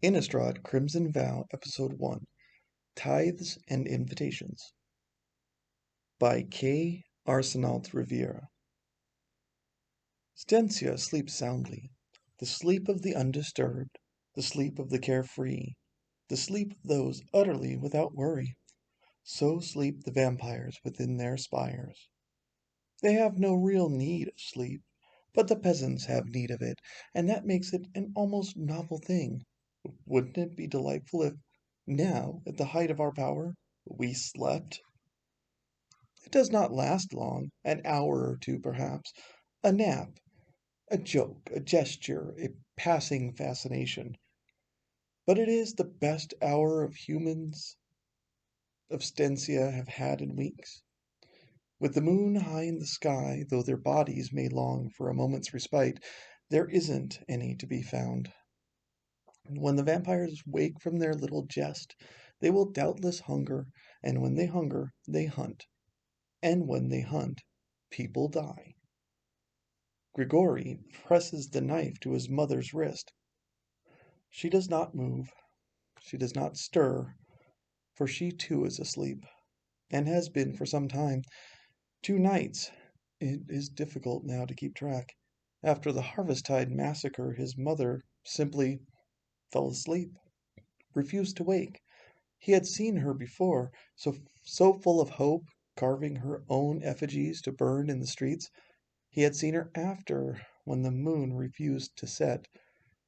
Innistrad Crimson Vow, Episode 1 Tithes and Invitations by K. Arsenault Riviera. Stencia sleeps soundly, the sleep of the undisturbed, the sleep of the carefree, the sleep of those utterly without worry. So sleep the vampires within their spires. They have no real need of sleep, but the peasants have need of it, and that makes it an almost novel thing. Wouldn't it be delightful if, now, at the height of our power, we slept? It does not last long, an hour or two perhaps. A nap, a joke, a gesture, a passing fascination. But it is the best hour of humans of Stencia have had in weeks. With the moon high in the sky, though their bodies may long for a moment's respite, there isn't any to be found. When the vampires wake from their little jest, they will doubtless hunger, and when they hunger, they hunt. And when they hunt, people die. Grigori presses the knife to his mother's wrist. She does not move. She does not stir, for she too is asleep, and has been for some time. 2 nights. It is difficult now to keep track. After the Harvesttide massacre, his mother simply fell asleep, refused to wake. He had seen her before, so full of hope, carving her own effigies to burn in the streets. He had seen her after, when the moon refused to set,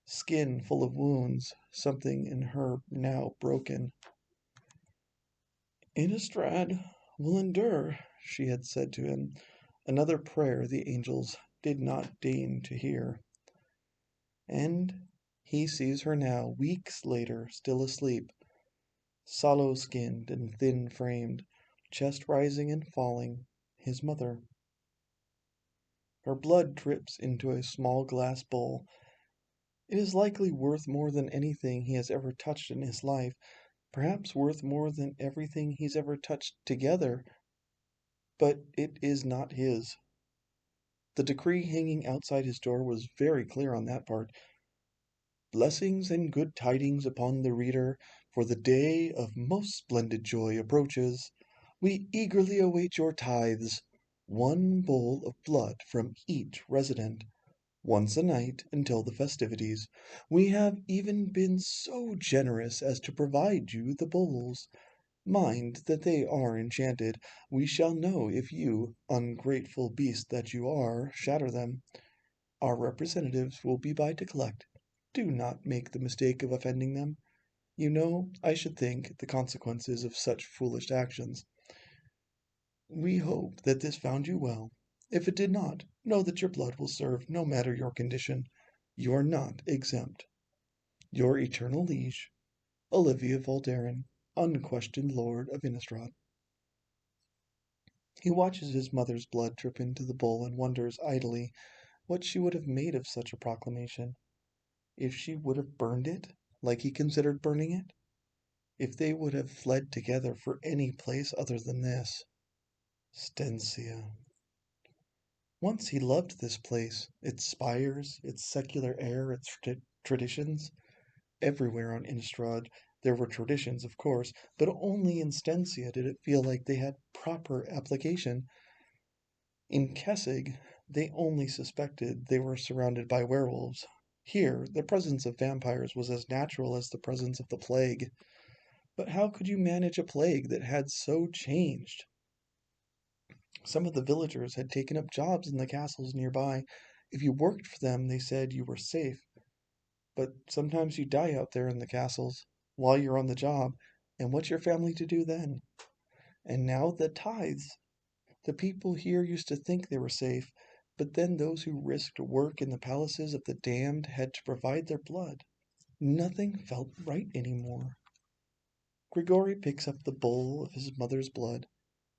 skin full of wounds, something in her now broken. Innistrad will endure, she had said to him, another prayer the angels did not deign to hear. And he sees her now, weeks later, still asleep, sallow-skinned and thin-framed, chest rising and falling, his mother. Her blood drips into a small glass bowl. It is likely worth more than anything he has ever touched in his life, perhaps worth more than everything he's ever touched together, but it is not his. The decree hanging outside his door was very clear on that part. Blessings and good tidings upon the reader, for the day of most splendid joy approaches. We eagerly await your tithes, 1 bowl of blood from each resident, once a night until the festivities. We have even been so generous as to provide you the bowls. Mind that they are enchanted. We shall know if you, ungrateful beast that you are, shatter them. Our representatives will be by to collect. Do not make the mistake of offending them. You know, I should think, the consequences of such foolish actions. We hope that this found you well. If it did not, know that your blood will serve no matter your condition. You are not exempt. Your eternal liege, Olivia Voldarin, unquestioned Lord of Innistrad. He watches his mother's blood drip into the bowl and wonders idly what she would have made of such a proclamation. If she would have burned it, like he considered burning it? If they would have fled together for any place other than this? Stencia. Once he loved this place, its spires, its secular air, its traditions. Everywhere on Innistrad there were traditions, of course, but only in Stencia did it feel like they had proper application. In Kessig, they only suspected they were surrounded by werewolves. Here, the presence of vampires was as natural as the presence of the plague. But how could you manage a plague that had so changed? Some of the villagers had taken up jobs in the castles nearby. If you worked for them, they said you were safe. But sometimes you die out there in the castles while you're on the job, and what's your family to do then? And now the tithes. The people here used to think they were safe, but then those who risked work in the palaces of the damned had to provide their blood. Nothing felt right anymore. Grigori picks up the bowl of his mother's blood.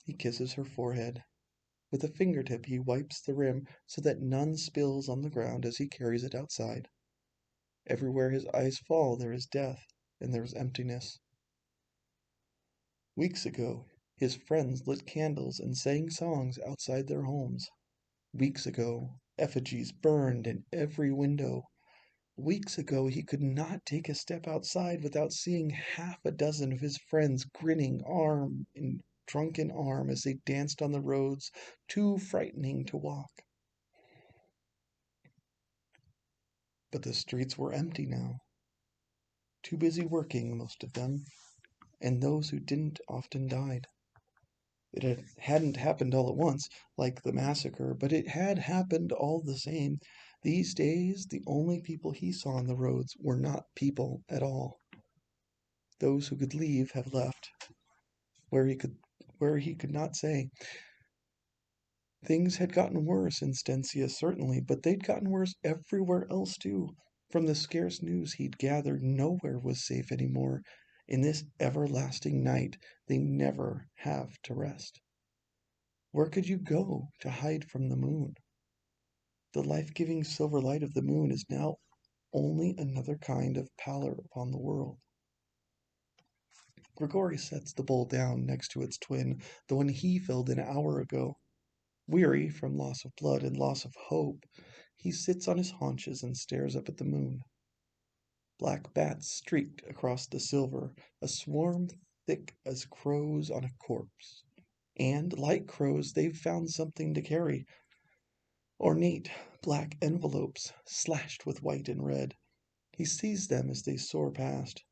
He kisses her forehead. With a fingertip he wipes the rim so that none spills on the ground as he carries it outside. Everywhere his eyes fall there is death, and there is emptiness. Weeks ago, his friends lit candles and sang songs outside their homes. Weeks ago, effigies burned in every window. Weeks ago, he could not take a step outside without seeing half a dozen of his friends grinning arm in drunken arm as they danced on the roads too frightening to walk. But the streets were empty now, too busy working, most of them, and those who didn't often died. Hadn't happened all at once, like the massacre, but it had happened all the same. These days, the only people he saw on the roads were not people at all. Those who could leave have left, where he could not say. Things had gotten worse in Stencia, certainly, but they'd gotten worse everywhere else too. From the scarce news he'd gathered, nowhere was safe any more. In this everlasting night, they never have to rest. Where could you go to hide from the moon? The life-giving silver light of the moon is now only another kind of pallor upon the world. Grigori sets the bowl down next to its twin, the one he filled an hour ago. Weary from loss of blood and loss of hope, he sits on his haunches and stares up at the moon. Black bats streaked across the silver, a swarm thick as crows on a corpse. And, like crows, they've found something to carry. Ornate black envelopes, slashed with white and red. He sees them as they soar past.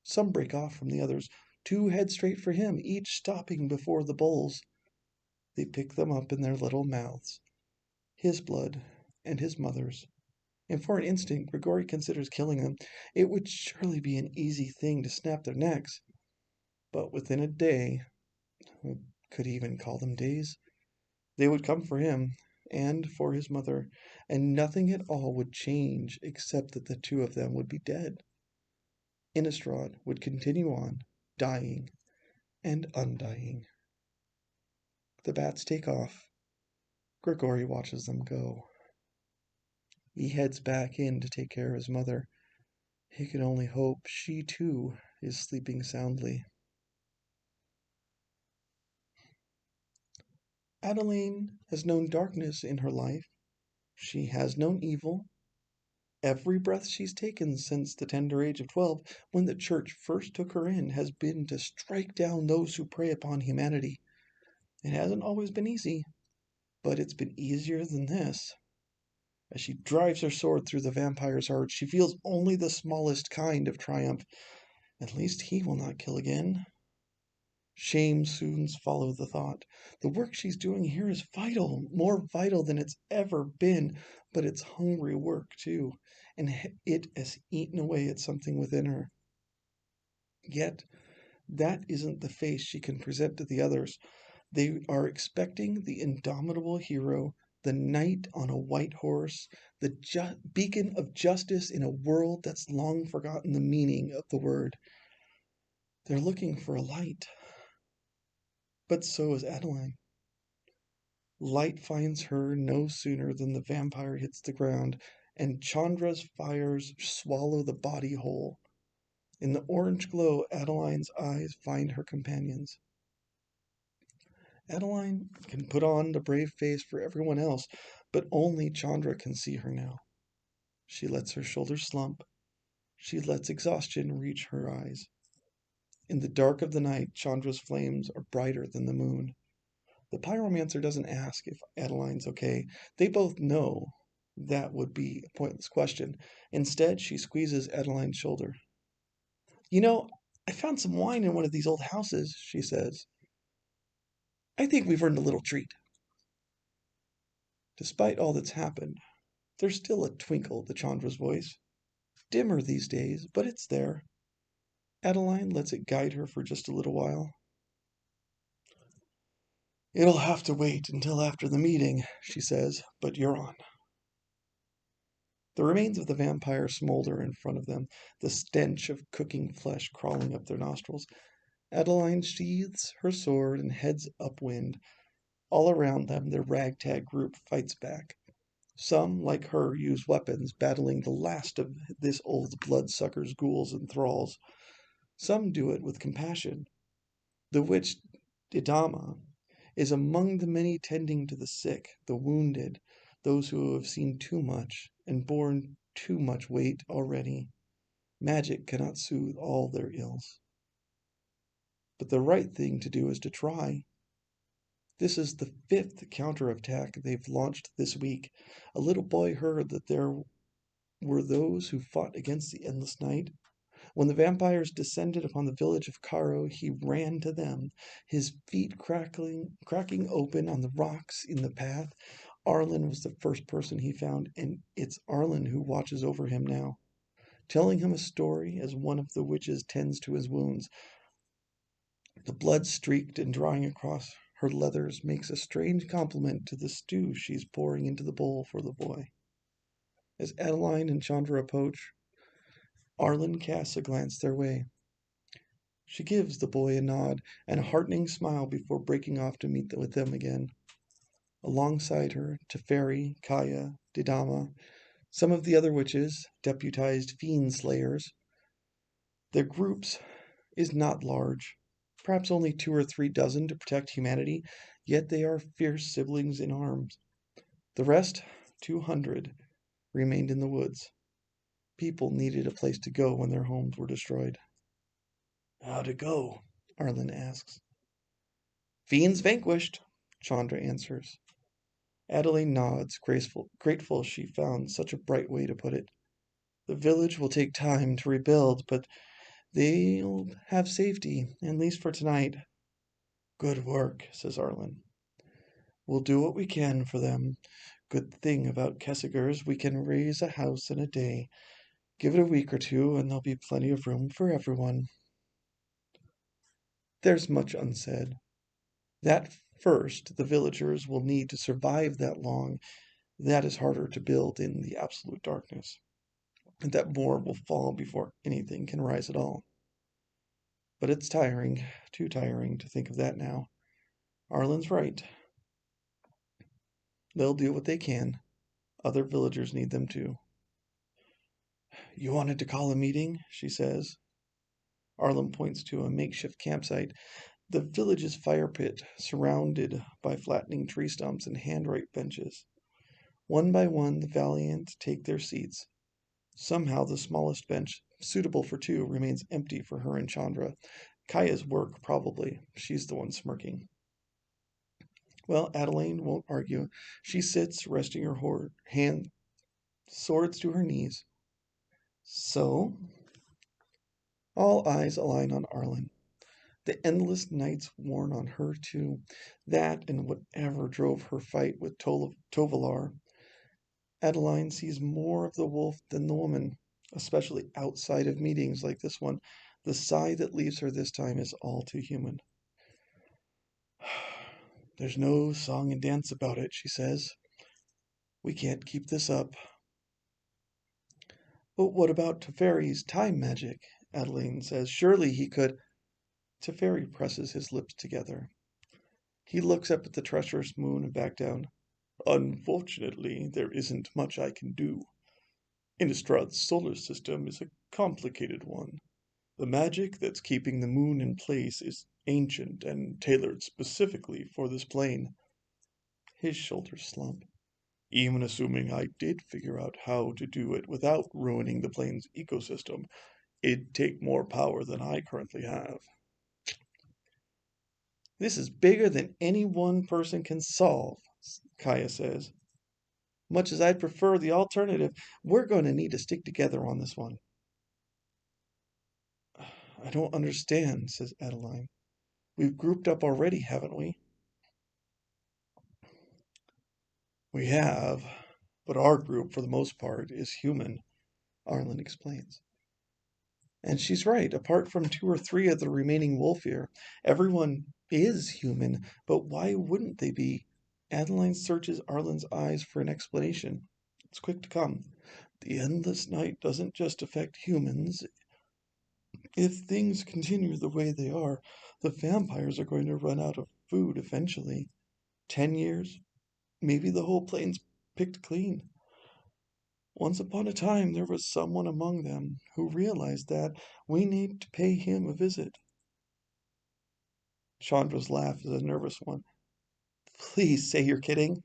Some break off from the others, two head straight for him, each stopping before the bowls. They pick them up in their little mouths. His blood and his mother's. And for an instant, Grigori considers killing them. It would surely be an easy thing to snap their necks. But within a day, could he even call them days? They would come for him, and for his mother, and nothing at all would change except that the two of them would be dead. Innistrad would continue on, dying and undying. The bats take off. Grigori watches them go. He heads back in to take care of his mother. He can only hope she, too, is sleeping soundly. Adeline has known darkness in her life. She has known evil. Every breath she's taken since the tender age of 12, when the church first took her in, has been to strike down those who prey upon humanity. It hasn't always been easy, but it's been easier than this. As she drives her sword through the vampire's heart, she feels only the smallest kind of triumph. At least he will not kill again. Shame soon follows the thought. The work she's doing here is vital, more vital than it's ever been, but it's hungry work, too, and it has eaten away at something within her. Yet, that isn't the face she can present to the others. They are expecting the indomitable hero, the knight on a white horse, the beacon of justice in a world that's long forgotten the meaning of the word. They're looking for a light. But so is Adeline. Light finds her no sooner than the vampire hits the ground, and Chandra's fires swallow the body whole. In the orange glow, Adeline's eyes find her companions. Adeline can put on the brave face for everyone else, but only Chandra can see her now. She lets her shoulders slump. She lets exhaustion reach her eyes. In the dark of the night, Chandra's flames are brighter than the moon. The pyromancer doesn't ask if Adeline's okay. They both know that would be a pointless question. Instead, she squeezes Adeline's shoulder. You know, I found some wine in one of these old houses, she says. I think we've earned a little treat. Despite all that's happened, there's still a twinkle to Chandra's voice. Dimmer these days, but it's there. Adeline lets it guide her for just a little while. It'll have to wait until after the meeting, she says, but you're on. The remains of the vampire smolder in front of them, the stench of cooking flesh crawling up their nostrils. Adeline sheathes her sword and heads upwind. All around them, their ragtag group fights back. Some, like her, use weapons, battling the last of this old bloodsucker's ghouls and thralls. Some do it with compassion. The witch Didama is among the many tending to the sick, the wounded, those who have seen too much and borne too much weight already. Magic cannot soothe all their ills. But the right thing to do is to try. This is the fifth counterattack they've launched this week. A little boy heard that there were those who fought against the endless night. When the vampires descended upon the village of Caro, he ran to them, his feet cracking open on the rocks in the path. Arlen was the first person he found, and it's Arlen who watches over him now, telling him a story as one of the witches tends to his wounds. The blood streaked and drying across her leathers makes a strange compliment to the stew she's pouring into the bowl for the boy. As Adeline and Chandra approach, Arlen casts a glance their way. She gives the boy a nod and a heartening smile before breaking off to meet with them again. Alongside her, Teferi, Kaya, Didama, some of the other witches, deputized fiend slayers. Their groups is not large, perhaps only 2 or 3 dozen to protect humanity, yet they are fierce siblings in arms. The rest, 200, remained in the woods. People needed a place to go when their homes were destroyed. How'd it go? Arlen asks. Fiends vanquished, Chandra answers. Adeline nods, grateful she found such a bright way to put it. The village will take time to rebuild, but they'll have safety, at least for tonight. Good work, says Arlen. We'll do what we can for them. Good thing about Kessigers, we can raise a house in a day. Give it a week or two, and there'll be plenty of room for everyone. There's much unsaid. That first, the villagers will need to survive that long. That is harder to build in the absolute darkness. And that more will fall before anything can rise at all. But it's tiring, too tiring to think of that now. Arlen's right. They'll do what they can. Other villagers need them too. You wanted to call a meeting, she says. Arlen points to a makeshift campsite. The village's fire pit, surrounded by flattening tree stumps and hand-write benches. One by one, the valiant take their seats. Somehow the smallest bench, suitable for two, remains empty for her and Chandra. Kaya's work, probably. She's the one smirking. Well, Adeline won't argue. She sits, resting her hand, swords to her knees. So, all eyes align on Arlen. The endless nights worn on her too. That and whatever drove her fight with Tovalar. Adeline sees more of the wolf than the woman, especially outside of meetings like this one. The sigh that leaves her this time is all too human. There's no song and dance about it, she says. We can't keep this up. But what about Teferi's time magic? Adeline says. Surely he could. Teferi presses his lips together. He looks up at the treacherous moon and back down. Unfortunately, there isn't much I can do. Innistrād's solar system is a complicated one. The magic that's keeping the moon in place is ancient and tailored specifically for this plane. His shoulders slump. Even assuming I did figure out how to do it without ruining the plane's ecosystem, it'd take more power than I currently have. This is bigger than any one person can solve, Kaya says. Much as I'd prefer the alternative, we're going to need to stick together on this one. I don't understand, says Adeline. We've grouped up already, haven't we? We have, but our group, for the most part, is human, Arlen explains. And she's right. Apart from 2 or 3 of the remaining Wolfir, everyone is human. But why wouldn't they be? Adeline searches Arlen's eyes for an explanation. It's quick to come. The endless night doesn't just affect humans. If things continue the way they are, the vampires are going to run out of food eventually. 10 years, maybe the whole plane's picked clean. Once upon a time, there was someone among them who realized that we need to pay him a visit. Chandra's laugh is a nervous one. Please say you're kidding.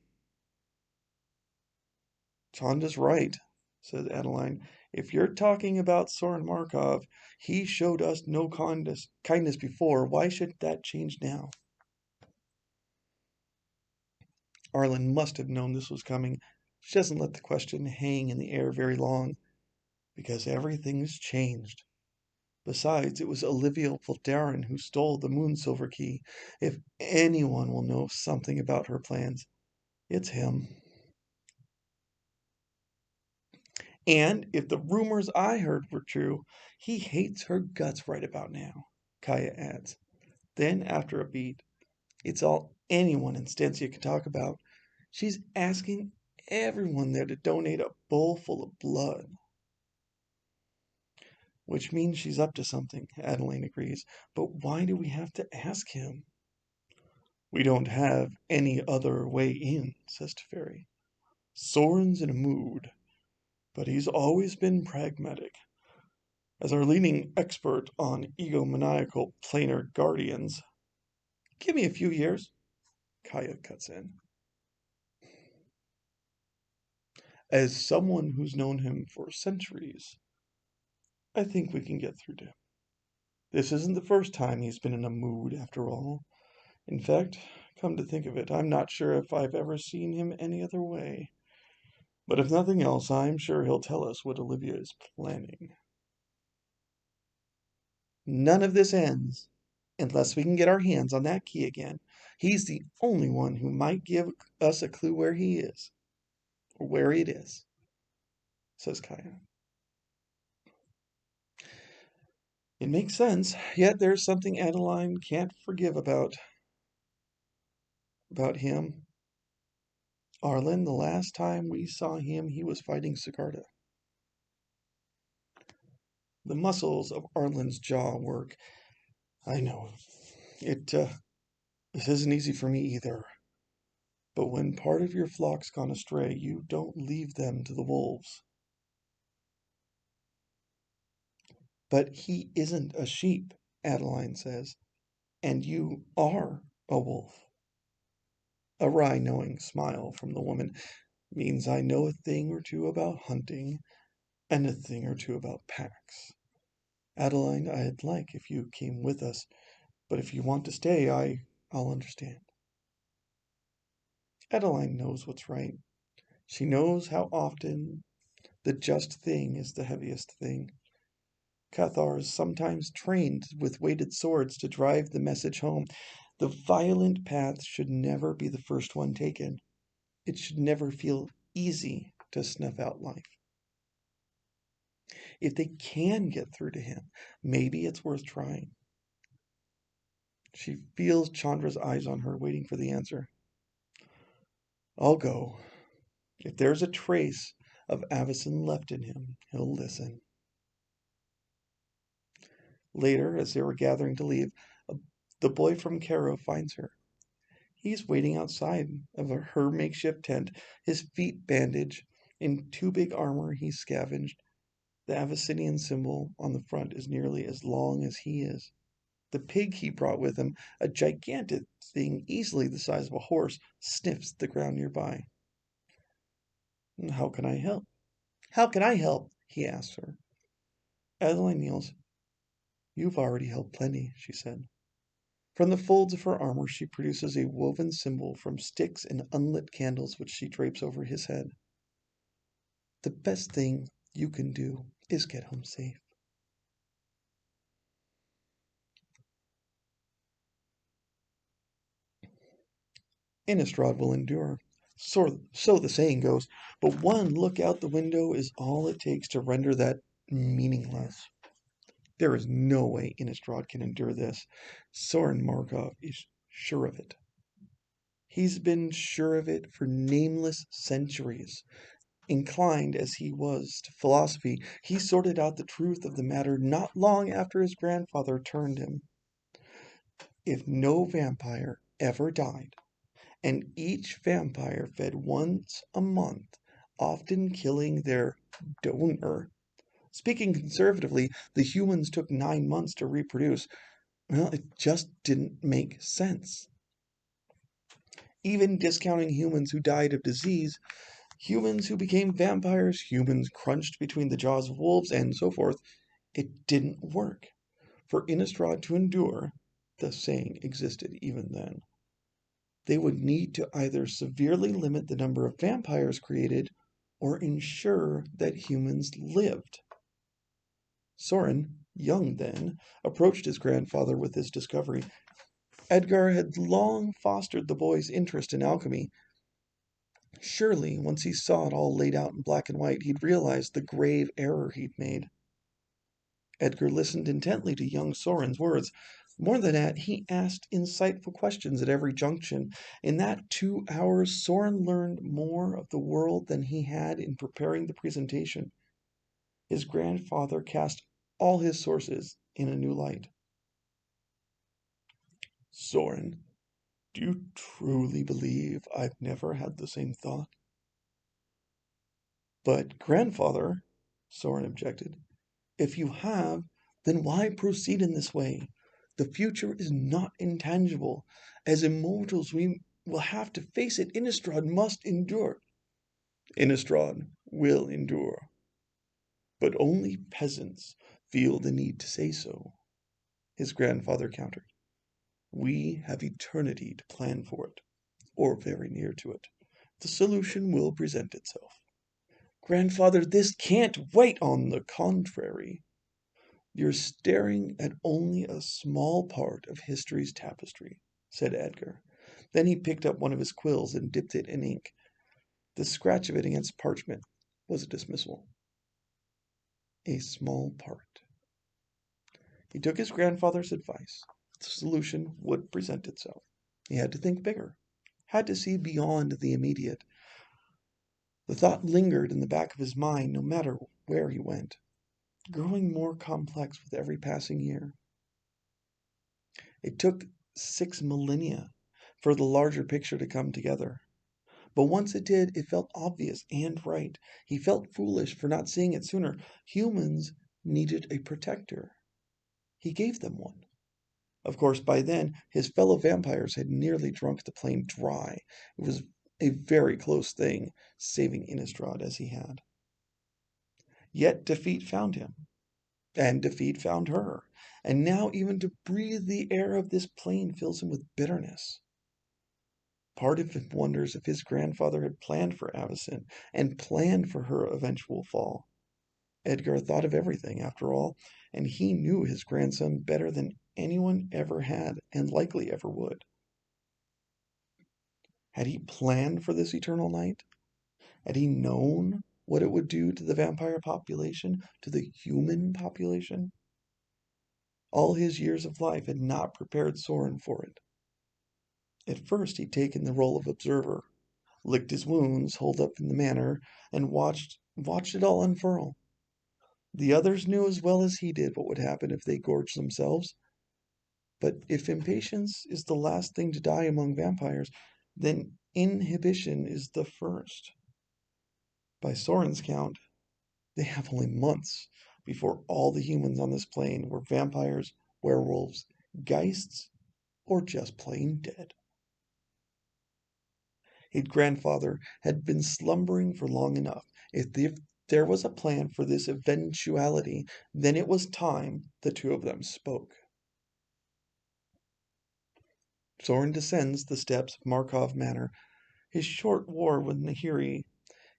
Chandra's right. said Adeline. If you're talking about Soren Markov, he showed us no kindness before. Why should that change now? Arlen must have known this was coming. She doesn't let the question hang in the air very long, because everything's changed. Besides, it was Olivia Valdarin who stole the moon silver key. If anyone will know something about her plans, it's him. And if the rumors I heard were true, he hates her guts right about now, Kaya adds. Then, after a beat, it's all anyone in Stancia can talk about. She's asking everyone there to donate a bowl full of blood. Which means she's up to something, Adeline agrees. But why do we have to ask him? We don't have any other way in, says Teferi. Soren's in a mood, but he's always been pragmatic. As our leading expert on egomaniacal planar guardians, give me a few years, Kaya cuts in. As someone who's known him for centuries, I think we can get through to him. This isn't the first time he's been in a mood, after all. In fact, come to think of it, I'm not sure if I've ever seen him any other way. But if nothing else, I'm sure he'll tell us what Olivia is planning. None of this ends unless we can get our hands on that key again. He's the only one who might give us a clue where he is, or where it is, says Kaya. It makes sense, yet there's something Adeline can't forgive about him. Arlen, the last time we saw him, he was fighting Sigarda. The muscles of Arlen's jaw work. I know. This isn't easy for me either. But when part of your flock's gone astray, you don't leave them to the wolves. But he isn't a sheep, Adeline says, and you are a wolf. A wry, knowing smile from the woman means I know a thing or two about hunting and a thing or two about packs. Adeline, I'd like if you came with us, but if you want to stay, I'll understand. Adeline knows what's right. She knows how often the just thing is the heaviest thing. Cathars sometimes trained with weighted swords to drive the message home. The violent path should never be the first one taken. It should never feel easy to snuff out life. If they can get through to him, maybe it's worth trying. She feels Chandra's eyes on her, waiting for the answer. I'll go. If there's a trace of Avacyn left in him, he'll listen. Later, as they were gathering to leave, the boy from Cairo finds her. He's waiting outside of her makeshift tent, his feet bandaged. In too big armor he scavenged. The Abyssinian symbol on the front is nearly as long as he is. The pig he brought with him, a gigantic thing easily the size of a horse, sniffs the ground nearby. How can I help? How can I help? He asks her. Adeline kneels. You've already helped plenty, she said. From the folds of her armor she produces a woven symbol from sticks and unlit candles which she drapes over his head. The best thing you can do is get home safe. Innistrad will endure. So the saying goes, but one look out the window is all it takes to render that meaningless. There is no way Innistrad can endure this. Soren Markov is sure of it. He's been sure of it for nameless centuries. Inclined as he was to philosophy, he sorted out the truth of the matter not long after his grandfather turned him. If no vampire ever died, and each vampire fed once a month, often killing their donor. Speaking conservatively, the humans took 9 months to reproduce. Well, it just didn't make sense. Even discounting humans who died of disease, Humans who became vampires, humans crunched between the jaws of wolves, and so forth. It didn't work. For Innistrad to endure, the saying existed even then, they would need to either severely limit the number of vampires created or ensure that humans lived. Soren, young then, approached his grandfather with this discovery. Edgar had long fostered the boy's interest in alchemy. Surely, once he saw it all laid out in black and white, he'd realize the grave error he'd made. Edgar listened intently to young Soren's words. More than that, he asked insightful questions at every junction. In that 2 hours, Soren learned more of the world than he had in preparing the presentation. His grandfather cast all his sources in a new light. Soren, do you truly believe I've never had the same thought? But, grandfather, Soren objected, if you have, then why proceed in this way? The future is not intangible. As immortals, we will have to face it. Innistrad must endure. Innistrad will endure. But only peasants feel the need to say so, his grandfather countered. We have eternity to plan for it, or very near to it. The solution will present itself. Grandfather, this can't wait. On the contrary, you're staring at only a small part of history's tapestry, said Edgar. Then he picked up one of his quills and dipped it in ink. The scratch of it against parchment was a dismissal. A small part. He took his grandfather's advice. The solution would present itself. He had to think bigger, had to see beyond the immediate. The thought lingered in the back of his mind no matter where he went, growing more complex with every passing year. It took 6 millennia for the larger picture to come together. But once it did, it felt obvious and right. He felt foolish for not seeing it sooner. Humans needed a protector. He gave them one. Of course, by then, his fellow vampires had nearly drunk the plane dry. It was a very close thing, saving Innistrad as he had. Yet defeat found him, and defeat found her. And now even to breathe the air of this plane fills him with bitterness. Part of him wonders if his grandfather had planned for Avacyn and planned for her eventual fall. Edgar thought of everything, after all, and he knew his grandson better than anyone ever had and likely ever would. Had he planned for this eternal night? Had he known what it would do to the vampire population, to the human population? All his years of life had not prepared Soren for it. At first he'd taken the role of observer, licked his wounds, holed up in the manor, and watched it all unfurl. The others knew as well as he did what would happen if they gorged themselves. But if impatience is the last thing to die among vampires, then inhibition is the first. By Soren's count, they have only months before all the humans on this plane were vampires, werewolves, geists, or just plain dead. His grandfather had been slumbering for long enough. If there was a plan for this eventuality, then it was time the two of them spoke. Soren descends the steps of Markov Manor. His short war with Nahiri,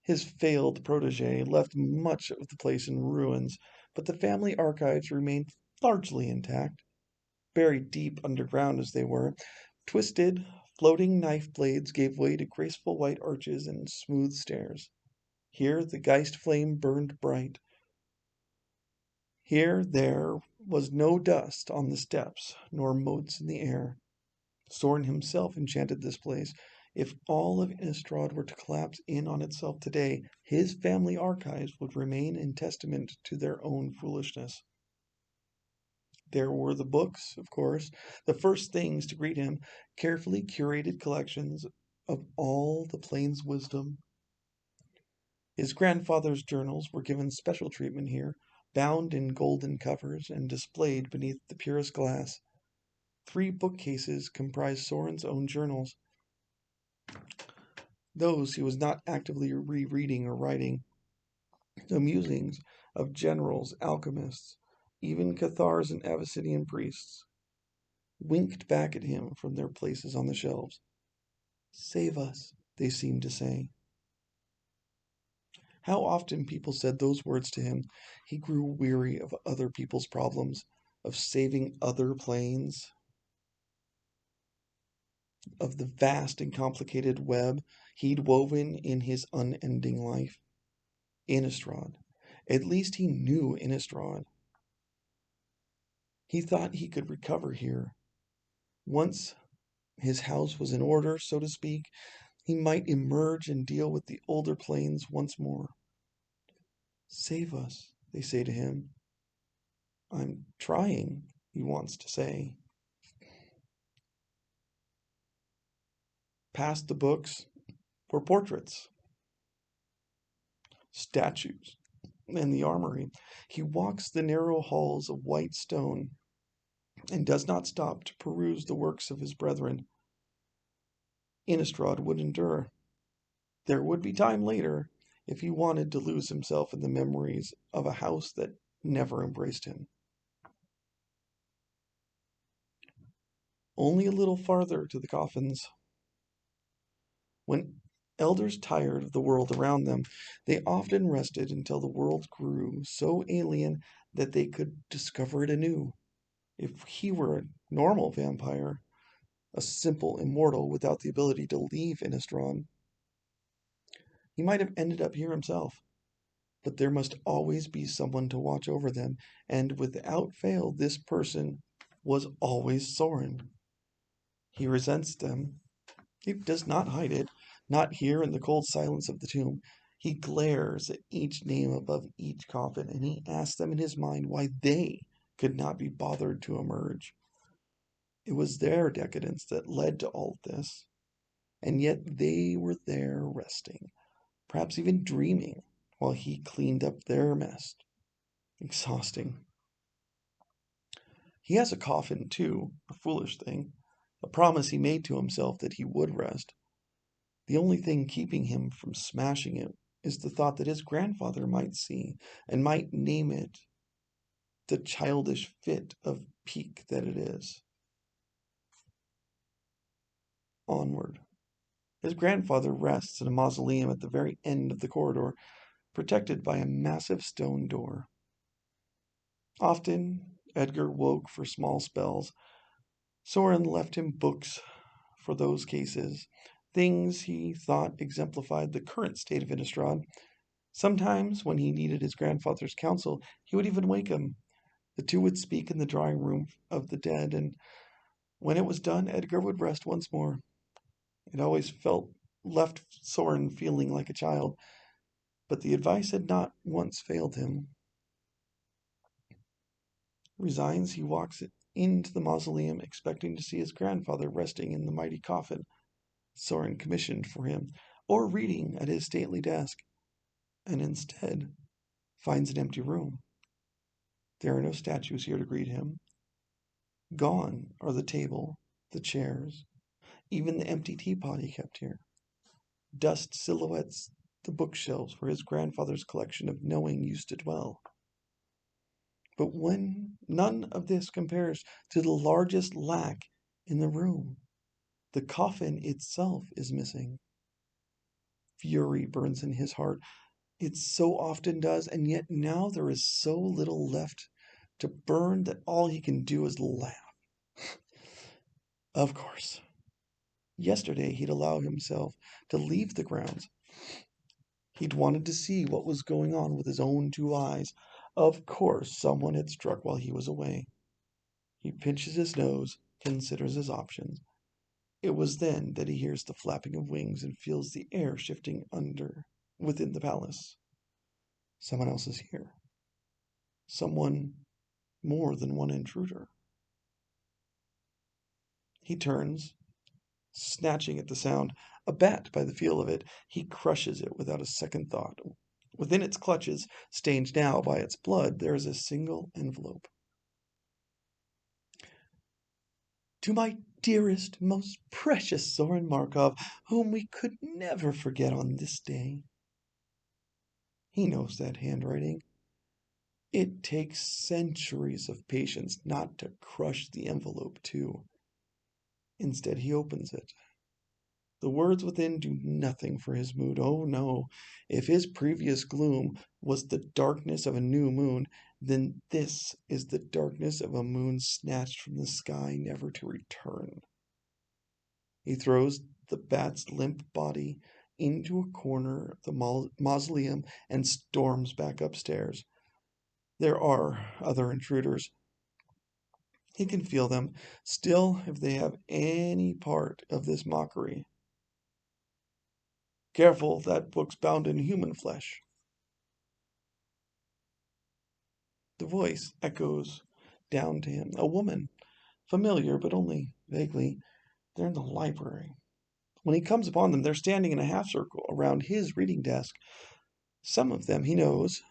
his failed protege, left much of the place in ruins, but the family archives remained largely intact. Buried deep underground as they were, twisted, floating knife blades gave way to graceful white arches and smooth stairs. Here the Geist flame burned bright. Here there was no dust on the steps, nor motes in the air. Soren himself enchanted this place. If all of Innistrad were to collapse in on itself today, his family archives would remain in testament to their own foolishness. There were the books, of course, the first things to greet him, carefully curated collections of all the plane's wisdom. His grandfather's journals were given special treatment here, bound in golden covers and displayed beneath the purest glass. 3 bookcases comprised Soren's own journals. those he was not actively rereading or writing, the musings of generals, alchemists, even Cathars and Abyssinian priests, winked back at him from their places on the shelves. Save us, they seemed to say. How often people said those words to him, he grew weary of other people's problems, of saving other planes, of the vast and complicated web he'd woven in his unending life. Innistrad. At least he knew Innistrad. He thought he could recover here. Once his house was in order, so to speak, he might emerge and deal with the older planes once more. Save us, they say to him. I'm trying, he wants to say. Past the books were portraits, statues, and the armory. He walks the narrow halls of white stone and does not stop to peruse the works of his brethren. Innistrad would endure. There would be time later if he wanted to lose himself in the memories of a house that never embraced him. Only a little farther to the coffins. When elders tired of the world around them, they often rested until the world grew so alien that they could discover it anew. If he were a normal vampire, a simple immortal without the ability to leave Innistrad, he might have ended up here himself. But there must always be someone to watch over them, and without fail, this person was always Soren. He resents them. He does not hide it, not here in the cold silence of the tomb. He glares at each name above each coffin, and he asks them in his mind why they could not be bothered to emerge. It was their decadence that led to all this, and yet they were there resting, perhaps even dreaming, while he cleaned up their mess. Exhausting. He has a coffin, too, a foolish thing, a promise he made to himself that he would rest. The only thing keeping him from smashing it is the thought that his grandfather might see and might name it the childish fit of pique that it is. Onward. His grandfather rests in a mausoleum at the very end of the corridor, protected by a massive stone door. Often, Edgar woke for small spells. Soren left him books for those cases, things he thought exemplified the current state of Innistrad. Sometimes, when he needed his grandfather's counsel, he would even wake him. The two would speak in the drawing room of the dead, and when it was done, Edgar would rest once more. It always left Soren feeling like a child, but the advice had not once failed him. Resigns, he walks into the mausoleum, expecting to see his grandfather resting in the mighty coffin Soren commissioned for him, or reading at his stately desk, and instead finds an empty room. There are no statues here to greet him. Gone are the table, the chairs, even the empty teapot he kept here. Dust silhouettes the bookshelves where his grandfather's collection of knowing used to dwell. But when none of this compares to the largest lack in the room, the coffin itself is missing. Fury burns in his heart. It so often does, and yet now there is so little left to burn that all he can do is laugh. Of course. Yesterday he'd allow himself to leave the grounds. He'd wanted to see what was going on with his own two eyes. Of course someone had struck while he was away. He pinches his nose, considers his options. It was then that he hears the flapping of wings and feels the air shifting within the palace. Someone else is here. Someone more than one intruder. He turns, snatching at the sound. A bat by the feel of it, he crushes it without a second thought. Within its clutches, stained now by its blood, there is a single envelope. To my dearest, most precious Soren Markov, whom we could never forget on this day. He knows that handwriting. It takes centuries of patience not to crush the envelope, too. Instead, he opens it. The words within do nothing for his mood. Oh no, if his previous gloom was the darkness of a new moon, then this is the darkness of a moon snatched from the sky, never to return. He throws the bat's limp body into a corner of the mausoleum and storms back upstairs. There are other intruders. He can feel them, still, if they have any part of this mockery. Careful, that book's bound in human flesh. The voice echoes down to him. A woman, familiar but only vaguely. They're in the library. When he comes upon them, they're standing in a half circle around his reading desk. Some of them he knows,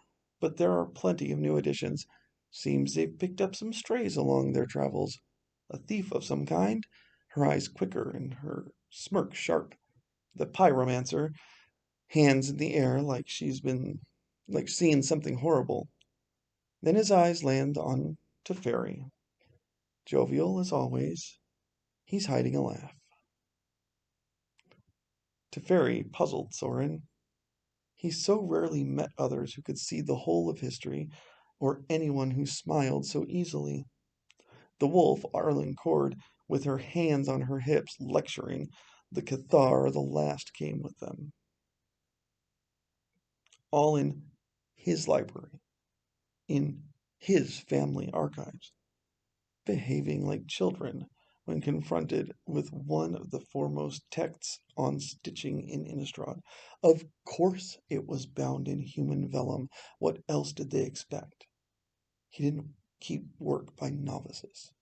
but there are plenty of new additions. Seems they've picked up some strays along their travels. A thief of some kind, her eyes quicker and her smirk sharp. The pyromancer, hands in the air like seeing something horrible. Then his eyes land on Teferi. Jovial as always, he's hiding a laugh. Teferi puzzled Soren. He so rarely met others who could see the whole of history, or anyone who smiled so easily. The wolf, Arlen Cord, with her hands on her hips, lecturing. The Cathar, the last, came with them. All in his library, in his family archives, behaving like children when confronted with one of the foremost texts on stitching in Innistrad. Of course it was bound in human vellum. What else did they expect? He didn't keep work by novices.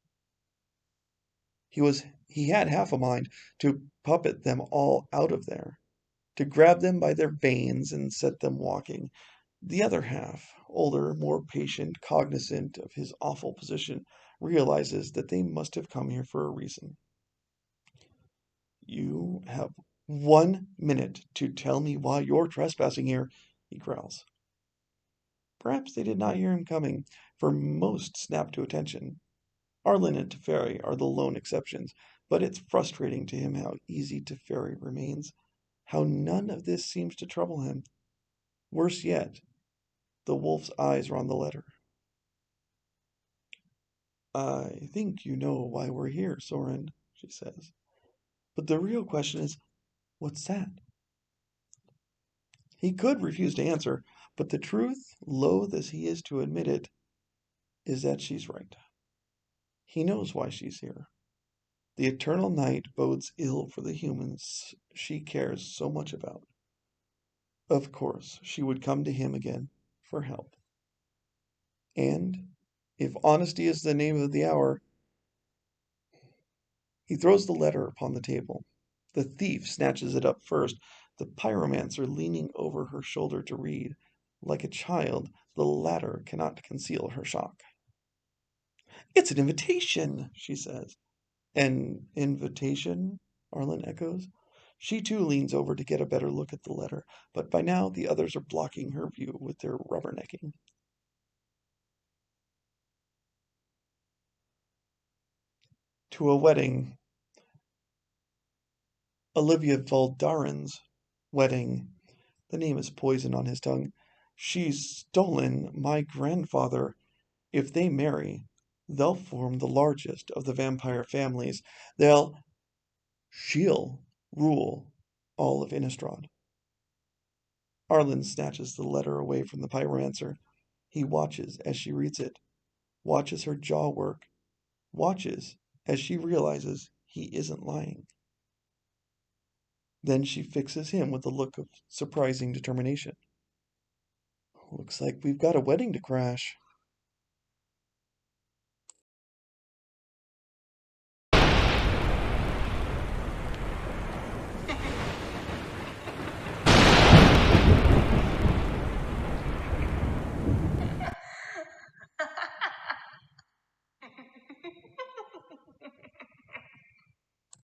He had half a mind to puppet them all out of there, to grab them by their veins and set them walking. The other half, older, more patient, cognizant of his awful position, realizes that they must have come here for a reason. You have 1 minute to tell me why you're trespassing here, he growls. Perhaps they did not hear him coming, for most snap to attention. Arlen and Teferi are the lone exceptions, but it's frustrating to him how easy Teferi remains, how none of this seems to trouble him. Worse yet, the wolf's eyes are on the letter. I think you know why we're here, Soren, she says. But the real question is, what's that? He could refuse to answer, but the truth, loath as he is to admit it, is that she's right. He knows why she's here. The eternal night bodes ill for the humans she cares so much about. Of course, she would come to him again for help. And, if honesty is the name of the hour, he throws the letter upon the table. The thief snatches it up first, the pyromancer leaning over her shoulder to read. Like a child, the latter cannot conceal her shock. It's an invitation, she says. An invitation? Arlen echoes. She too leans over to get a better look at the letter, but by now the others are blocking her view with their rubbernecking. To a wedding. Olivia Valdarin's wedding. The name is poison on his tongue. She's stolen my grandfather. If they marry, they'll form the largest of the vampire families. She'll rule all of Innistrad. Arlen snatches the letter away from the pyromancer. He watches as she reads it, watches her jaw work, watches as she realizes he isn't lying. Then she fixes him with a look of surprising determination. Looks like we've got a wedding to crash.